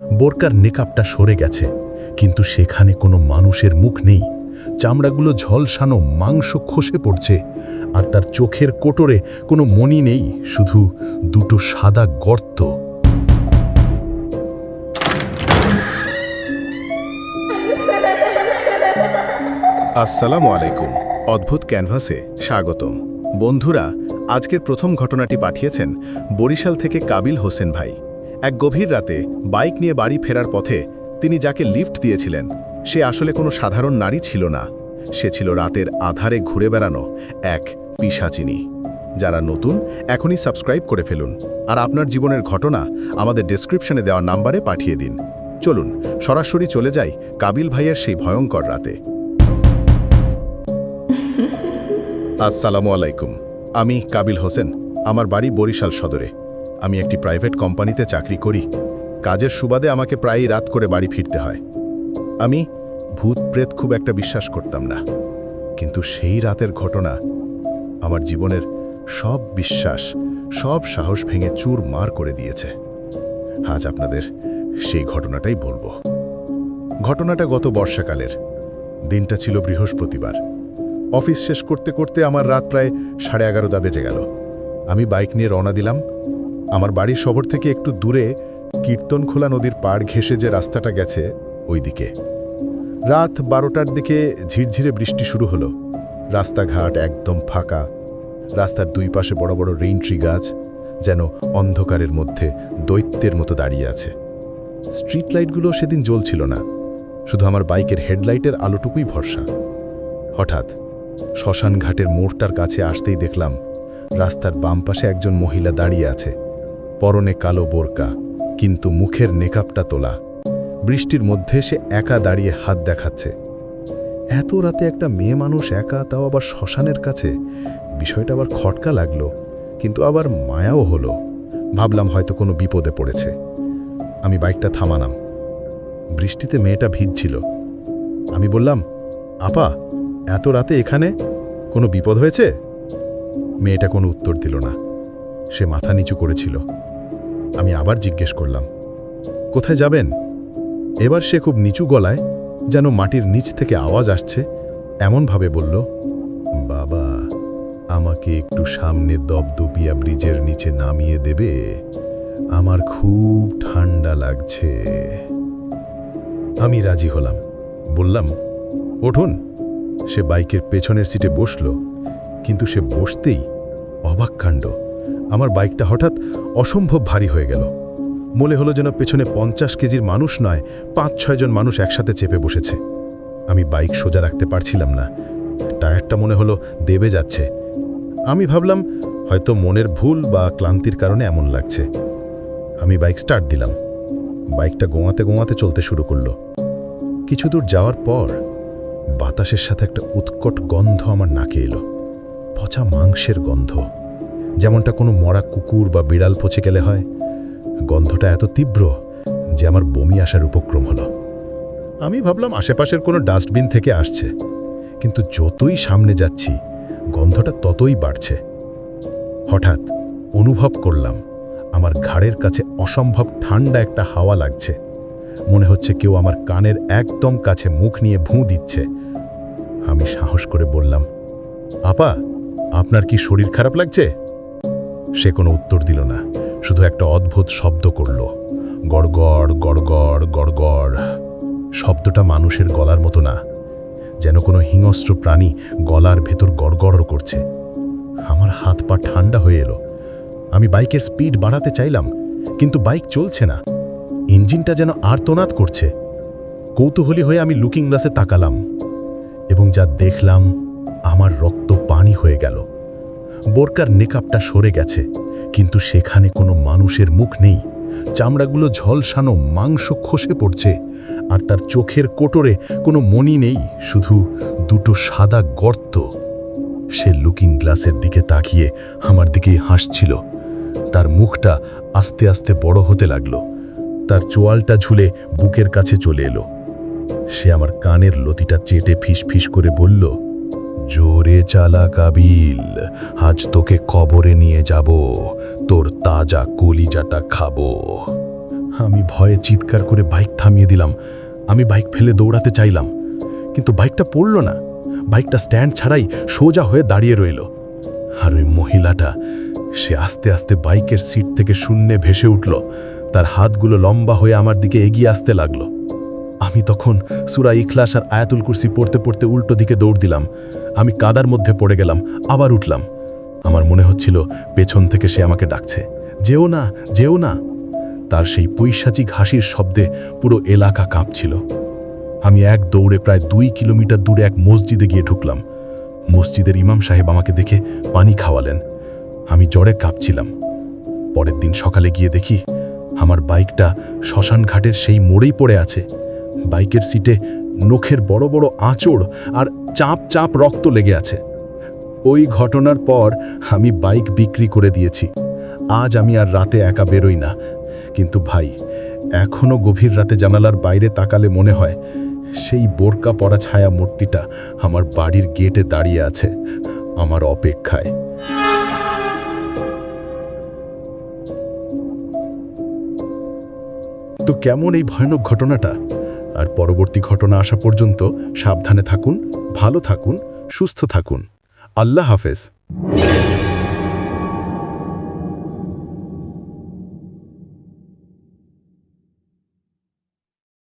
বোরকার নেকাবটা সরে গেছে, কিন্তু সেখানে কোনো মানুষের মুখ নেই। চামড়াগুলো ঝলসানো, মাংস খসে পড়ছে, আর তার চোখের কোটরে কোনো মণি নেই, শুধু দুটো সাদা গর্ত। আসসালামু আলাইকুম। অদ্ভুত ক্যানভাসে স্বাগতম। বন্ধুরা, আজকের প্রথম ঘটনাটি পাঠিয়েছেন বরিশাল থেকে কাবিল হোসেন ভাই। এক গভীর রাতে বাইক নিয়ে বাড়ি ফেরার পথে তিনি যাকে লিফট দিয়েছিলেন সে আসলে কোনো সাধারণ নারী ছিল না, সে ছিল রাতের আধারে ঘুরে বেড়ানো এক পিশাচিনী। যারা নতুন এখনই সাবস্ক্রাইব করে ফেলুন, আর আপনার জীবনের ঘটনা আমাদের ডেসক্রিপশনে দেওয়া নাম্বারে পাঠিয়ে দিন। চলুন সরাসরি চলে যাই কাবিল ভাইয়ের সেই ভয়ঙ্কর রাতে। আসসালামু আলাইকুম। আমি কাবিল হোসেন। আমার বাড়ি বরিশাল সদরে। আমি একটি প্রাইভেট কোম্পানিতে চাকরি করি। কাজের সুবাদে আমাকে প্রায়ই রাত করে বাড়ি ফিরতে হয়। আমি ভূত প্রেত খুব একটা বিশ্বাস করতাম না, কিন্তু সেই রাতের ঘটনা আমার জীবনের সব বিশ্বাস, সব সাহস ভেঙে চুরমার করে দিয়েছে। আজ আপনাদের সেই ঘটনাটাই বলবো। ঘটনাটা গত বর্ষাকালের। দিনটা ছিল বৃহস্পতিবার। অফিস শেষ করতে করতে আমার রাত প্রায় 11:30 বেজে গেল। আমি বাইক নিয়ে রওনা দিলাম। আমার বাড়ির শহর থেকে একটু দূরে কীর্তনখোলা নদীর পাড় ঘেঁষে যে রাস্তাটা গেছে ওই দিকে। রাত 12টার দিকে ঝিরঝিরে বৃষ্টি শুরু হলো। রাস্তাঘাট একদম ফাঁকা। রাস্তার দুই পাশে বড় বড় রেইন ট্রি গাছ যেন অন্ধকারের মধ্যে দৈত্যের মতো দাঁড়িয়ে আছে। স্ট্রিট লাইটগুলো সেদিন জ্বলছিল না, শুধু আমার বাইকের হেডলাইটের আলোটুকুই ভরসা। হঠাৎ শ্মশান ঘাটের মোড়টার কাছে আসতেই দেখলাম রাস্তার বাম পাশে একজন মহিলা দাঁড়িয়ে আছে, পরনে কালো বোরকা, কিন্তু মুখের নেকাবটা তোলা। বৃষ্টির মধ্যে সে একা দাঁড়িয়ে হাত দেখাচ্ছে। এত রাতে একটা মেয়ে মানুষ একা, তাও আবার শ্মশানের কাছে, বিষয়টা আবার খটকা লাগলো, কিন্তু আবার মায়াও হলো। ভাবলাম হয়তো কোনো বিপদে পড়েছে। আমি বাইকটা থামালাম। বৃষ্টিতে মেয়েটা ভিজছিল। আমি বললাম, আপা, এত রাতে এখানে কোনো বিপদ হয়েছে? মেয়েটা কোনো উত্তর দিল না, সে মাথা নিচু করেছিল। আমি আবার জিজ্ঞেস করলাম, কোথায় যাবেন? এবার সে খুব নিচু গলায়, যেন মাটির নিচ থেকে আওয়াজ আসছে, এমনভাবে বলল, বাবা, আমাকে একটু সামনে দপদপিয়া ব্রিজের নিচে নামিয়ে দেবে? আমার খুব ঠান্ডা লাগছে। আমি রাজি হলাম। বললাম, উঠুন। সে বাইকের পেছনের সিটে বসল, কিন্তু সে বসতেই অবাক কাণ্ড, আমার বাইকটা হঠাৎ অসম্ভব ভারী হয়ে গেল। মনে হলো যেন পেছনে 50 কেজির মানুষ নয়, 5-6 জন মানুষ একসাথে চেপে বসেছে। আমি বাইক সোজা রাখতে পারছিলাম না। টায়ারটা মনে হলো দেবে যাচ্ছে। আমি ভাবলাম হয়তো মনের ভুল বা ক্লান্তির কারণে এমন লাগছে। আমি বাইক স্টার্ট দিলাম। বাইকটা গোঙাতে গোঙাতে চলতে শুরু করলো। কিছু দূর যাওয়ার পর বাতাসের সাথে একটা উৎকট গন্ধ আমার নাকে এলো, পচা মাংসের গন্ধ, যেমনটা কোনো মরা কুকুর বা বিড়াল পচে গেলে হয়। গন্ধটা এত তীব্র যে আমার বমি আসার উপক্রম হলো। আমি ভাবলাম আশেপাশের কোনো ডাস্টবিন থেকে আসছে, কিন্তু যতই সামনে যাচ্ছি গন্ধটা ততই বাড়ছে। হঠাৎ অনুভব করলাম আমার ঘাড়ের কাছে অসম্ভব ঠান্ডা একটা হাওয়া লাগছে। মনে হচ্ছে কেউ আমার কানের একদম কাছে মুখ নিয়ে ভুঁ দিচ্ছে। আমি সাহস করে বললাম, আপা, আপনার কি শরীর খারাপ লাগছে? সে কোনো উত্তর দিল না, শুধু একটা অদ্ভুত শব্দ করল, গড়গড় গড়গড় গড়গড়। শব্দটা মানুষের গলার মতো না, যেন কোনো হিংস্র প্রাণী গলার ভেতর গড়গড় করছে। আমার হাত পা ঠান্ডা হয়ে এলো। আমি বাইকের স্পিড বাড়াতে চাইলাম, কিন্তু বাইক চলছে না। ইঞ্জিনটা যেন আর্তনাদ করছে। কৌতূহলী হয়ে আমি লুকিং গ্লাসে তাকালাম, এবং যা দেখলাম আমার রক্ত পানি হয়ে গেল। বোরকার নেকাবটা সরে গেছে, কিন্তু সেখানে কোনো মানুষের মুখ নেই। চামড়াগুলো ঝলসানো, মাংস খসে পড়ছে, আর তার চোখের কোটরে কোনো মণি নেই, শুধু দুটো সাদা গর্ত। সে লুকিং গ্লাসের দিকে তাকিয়ে আমার দিকেই হাসছিল। তার মুখটা আস্তে আস্তে বড় হতে লাগলো। তার চোয়ালটা ঝুলে বুকের কাছে চলে এলো। সে আমার কানের লতিটা চেটে ফিস করে বলল, জোরে চালা কাবিল, আজ তোকে কবরে নিয়ে যাব, তোর তাজা কলিজাটা খাবো। আমি ভয়ে চিৎকার করে বাইক থামিয়ে দিলাম। আমি বাইক ফেলে দৌড়াতে চাইলাম, কিন্তু বাইকটা পড়ল না। বাইকটা স্ট্যান্ড ছাড়াই সোজা হয়ে দাঁড়িয়ে রইল। আর ওই মহিলাটা, সে আস্তে আস্তে বাইকের সিট থেকে শূন্যে ভেসে উঠল। তার হাতগুলো লম্বা হয়ে আমার দিকে এগিয়ে আসতে লাগলো। আমি তখন সূরা ইখলাস আর আয়াতুল কুরসি পড়তে পড়তে উল্টো দিকে দৌড় দিলাম। আমি কাদার মধ্যে পড়ে গেলাম, আবার উঠলাম। আমার মনে হচ্ছিল পেছন থেকে সে আমাকে ডাকছে, যেও না, যেও না। তার সেই পৈশাচিক হাসির শব্দে পুরো এলাকা কাঁপছিল। আমি এক দৌড়ে প্রায় 2 কিলোমিটার দূরে এক মসজিদে গিয়ে ঢুকলাম। মসজিদের ইমাম সাহেব আমাকে দেখে পানি খাওয়ালেন। আমি জ্বরে কাঁপছিলাম। পরের দিন সকালে গিয়ে দেখি আমার বাইকটা শ্মশান ঘাটের সেই মোড়েই পড়ে আছে। বাইকের সিটে নখের বড় বড় আঁচড় আর চাপ চাপ রক্ত লেগে আছে। ওই ঘটনার পর আমি বাইক বিক্রি করে দিয়েছি। আজ আমি আর রাতে একা বেরোই না। কিন্তু ভাই, এখনো গভীর রাতে জানালার বাইরে তাকালে মনে হয় সেই বোরকা পরা ছায়া মূর্তিটা আমার বাড়ির গেটে দাঁড়িয়ে আছে, আমার অপেক্ষায়। তো কেমন এই ভয়ানক ঘটনাটা? আর পরবর্তী ঘটনা আসা পর্যন্ত সাবধানে থাকুন, ভালো থাকুন, সুস্থ থাকুন। আল্লাহ হাফেজ।